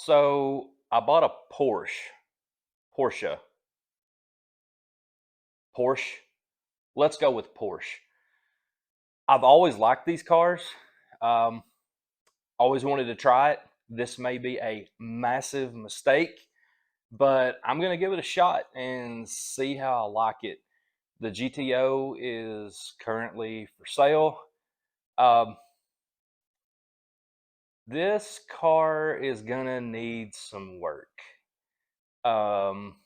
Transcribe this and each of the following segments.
So I bought a Porsche, Porsche. Let's go with Porsche. I've always liked these cars. Um, Always wanted to try it. This may be a massive mistake, but I'm gonna give it a shot and see how I like it. The GTO is currently for sale. Um, this car is gonna need some work. Um,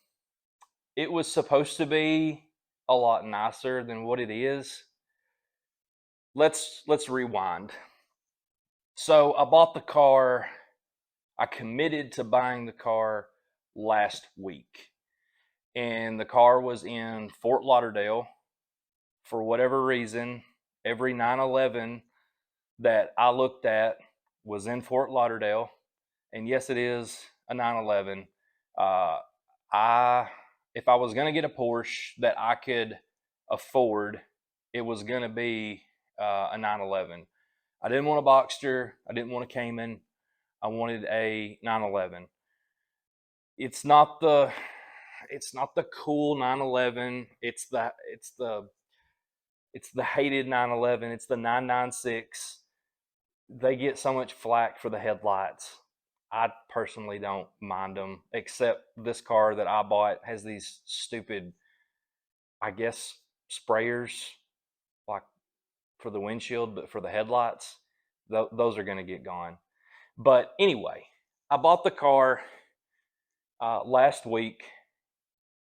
it was supposed to be a lot nicer than what it is. Let's rewind. So I bought the car. I committed to buying the car last week, and the car was in Fort Lauderdale. For whatever reason, every 911 that I looked at was in Fort Lauderdale, and yes, it is a 911. Uh, I If I was going to get a Porsche that I could afford, it was going to be a 911. I didn't want a Boxster. I didn't want a Cayman. I wanted a 911. It's not the it's not the cool 911. It's the hated 911. It's the 996. They get so much flack for the headlights. I personally don't mind them, except this car that I bought has these stupid, I guess, sprayers like for the windshield, but for the headlights, those are going to get gone. But anyway, I bought the car last week.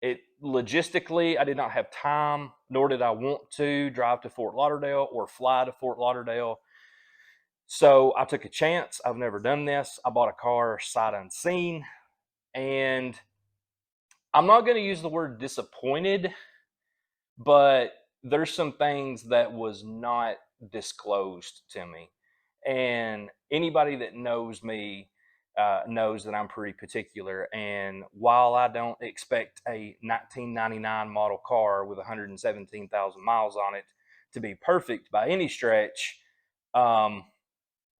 It logistically, I did not have time, nor did I want to drive to Fort Lauderdale or fly to Fort Lauderdale. So I took a chance. I've never done this. I bought a car sight unseen, and I'm not going to use the word disappointed, but there's some things that was not disclosed to me. And anybody that knows me knows that I'm pretty particular. And while I don't expect a 1999 model car with 117,000 miles on it to be perfect by any stretch, um,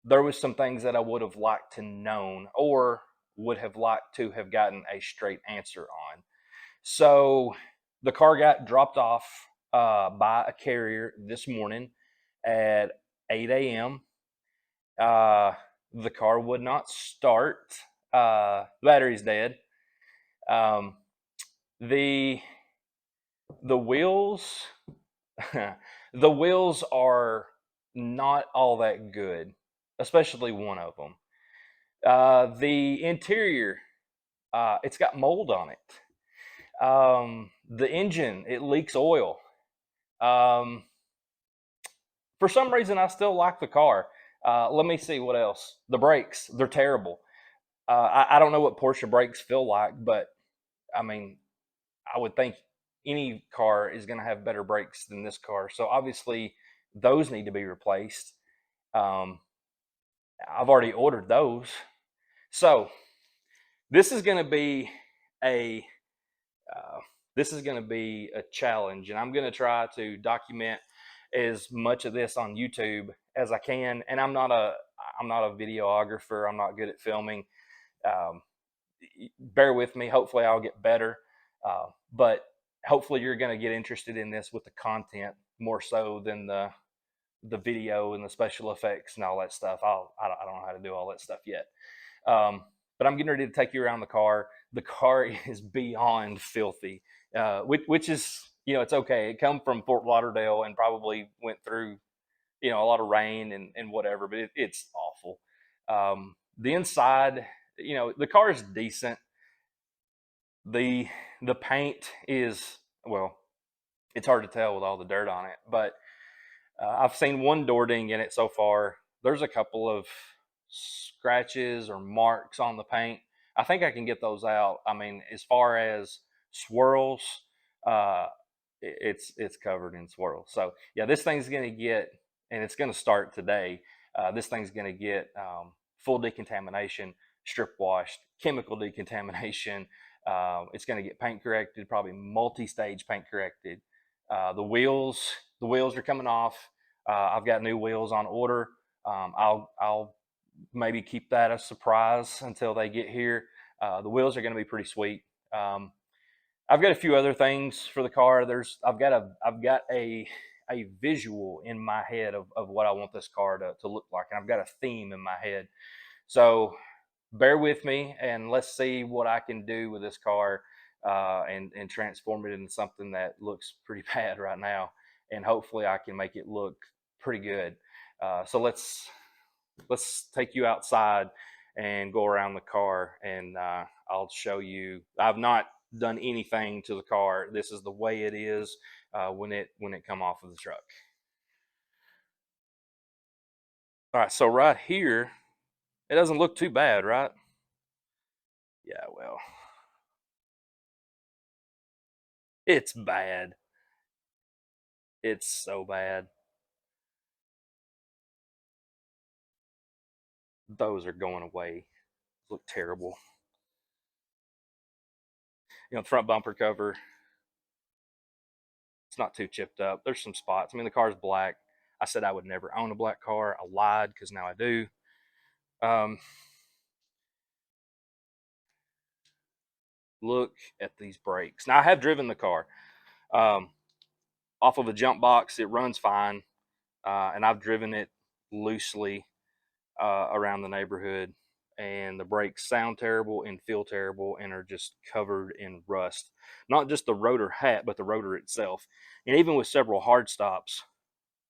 there was some things that I would have liked to known or would have liked to have gotten a straight answer on. So the car got dropped off by a carrier this morning at 8 a.m. The car would not start. The battery's dead. Um, the the wheels the wheels are not all that good, especially one of them. The interior, it's got mold on it. The engine, it leaks oil. Um, for some reason, I still like the car. Let me see what else. The brakes, they're terrible. I don't know what Porsche brakes feel like, but I mean, I would think any car is going to have better brakes than this car. So obviously, those need to be replaced. Um, I've already ordered those. So this is going to be a uh, this is going to be a challenge, and I'm going to try to document as much of this on YouTube as I can. And I'm not a videographer. I'm not good at filming. Um, Bear with me. Hopefully, I'll get better. But hopefully, you're going to get interested in this with the content more so than the video and the special effects and all that stuff. I don't know how to do all that stuff yet. But I'm getting ready to take you around the car. The car is beyond filthy, which is, it's okay. It come from Fort Lauderdale and probably went through, a lot of rain and whatever, but it's awful. The inside, the car is decent. The the paint is, well, it's hard to tell with all the dirt on it, but I've seen one door ding in it so far. There's a couple of scratches or marks on the paint. I think I can get those out. I mean, as far as swirls, uh, it's covered in swirls. So yeah, this thing's gonna get, and it's gonna start today. This thing's gonna get full decontamination, strip washed, chemical decontamination. It's gonna get paint corrected, probably multi-stage paint corrected. The wheels are coming off. I've got new wheels on order. I'll maybe keep that a surprise until they get here. The wheels are going to be pretty sweet. I've got a few other things for the car. I've got a visual in my head of what I want this car to look like, and I've got a theme in my head. So bear with me, and let's see what I can do with this car, and transform it into something that looks pretty bad right now, and hopefully I can make it look pretty good. So let's take you outside and go around the car, and I'll show you. I've not done anything to the car. This is the way it is when it come off of the truck. All right, so right here, it doesn't look too bad, right? Yeah, well, it's bad. It's so bad. Those are going away. Look terrible. The front bumper cover, it's not too chipped up. There's some spots. I mean, the car's black. I said I would never own a black car. I lied because now I do. Um, Look at these brakes. Now I have driven the car um, off of a jump box. It runs fine, and I've driven it loosely around the neighborhood, and the brakes sound terrible and feel terrible and are just covered in rust. Not just the rotor hat, but the rotor itself. And even with several hard stops,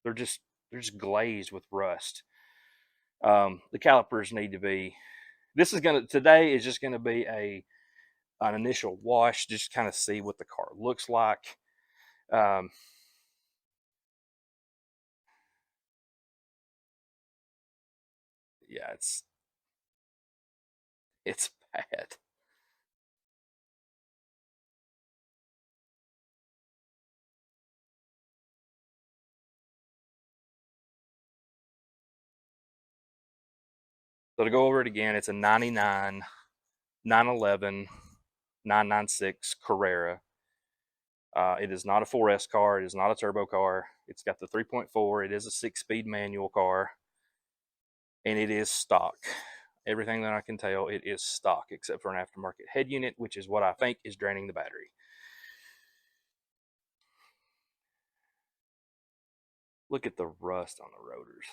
they're just they're just glazed with rust. The calipers need to be. This is gonna Today is just gonna be an initial wash, just kind of see what the car looks like. Um, yeah, it's bad. So to go over it again, it's a 99, 911, 996 Carrera. It is not a 4S car. It is not a turbo car. It's got the 3.4. It is a 6-speed manual car, and it is stock. Everything that I can tell, it is stock, except for an aftermarket head unit, which is what I think is draining the battery. Look at the rust on the rotors.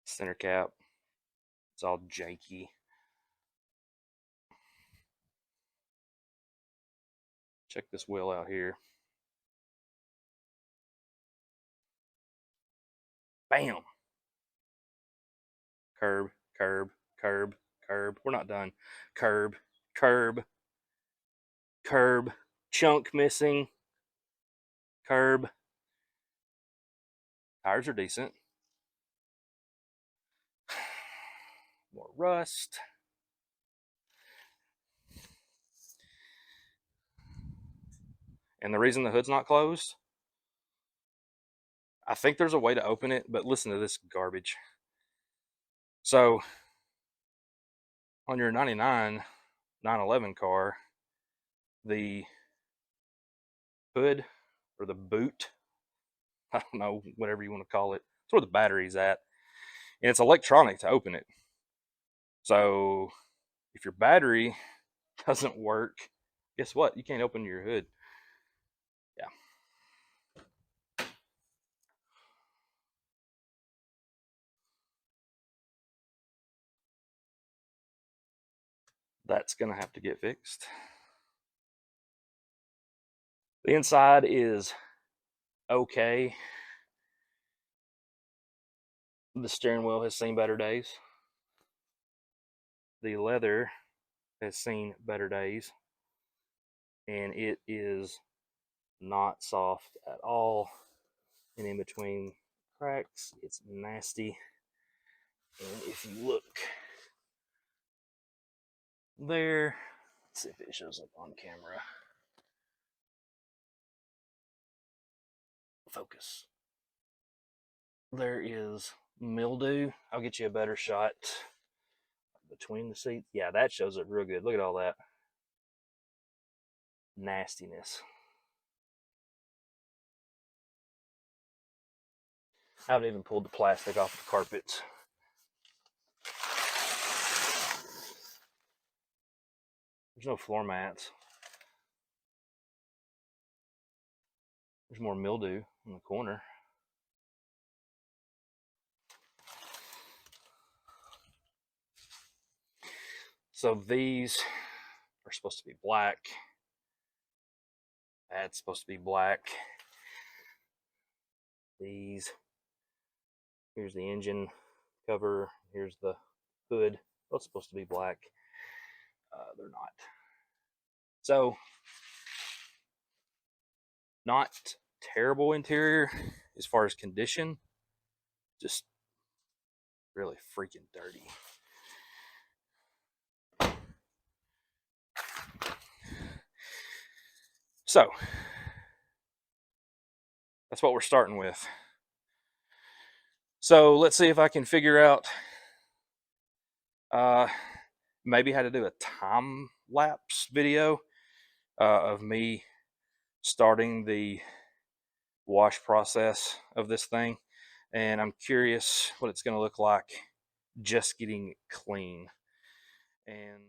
Center cap, it's all janky. Check this wheel out here. Bam! Curb, curb, curb, curb. We're not done. Curb, curb, curb. Chunk missing. Curb. Tires are decent. More rust. And the reason the hood's not closed, I think there's a way to open it, but listen to this garbage. So on your 99 911 car, the hood or the boot, I don't know, whatever you want to call it, it's where the battery's at. And it's electronic to open it. So if your battery doesn't work, guess what? You can't open your hood. Yeah. That's going to have to get fixed. The inside is okay. The steering wheel has seen better days. The leather has seen better days. And it is not soft at all. And in between cracks, it's nasty. And if you look there, let's see if it shows up on camera. Focus. There is mildew. I'll get you a better shot between the seats. Yeah, that shows up real good. Look at all that nastiness. I haven't even pulled the plastic off the carpets. There's no floor mats. There's more mildew in the corner. So these are supposed to be black. That's supposed to be black. These, here's the engine cover. Here's the hood. Both supposed to be black. They're not. So, not terrible interior as far as condition. Just really freaking dirty. So, that's what we're starting with. So let's see if I can figure out maybe how to do a time lapse video of me starting the wash process of this thing. And I'm curious what it's going to look like just getting clean. And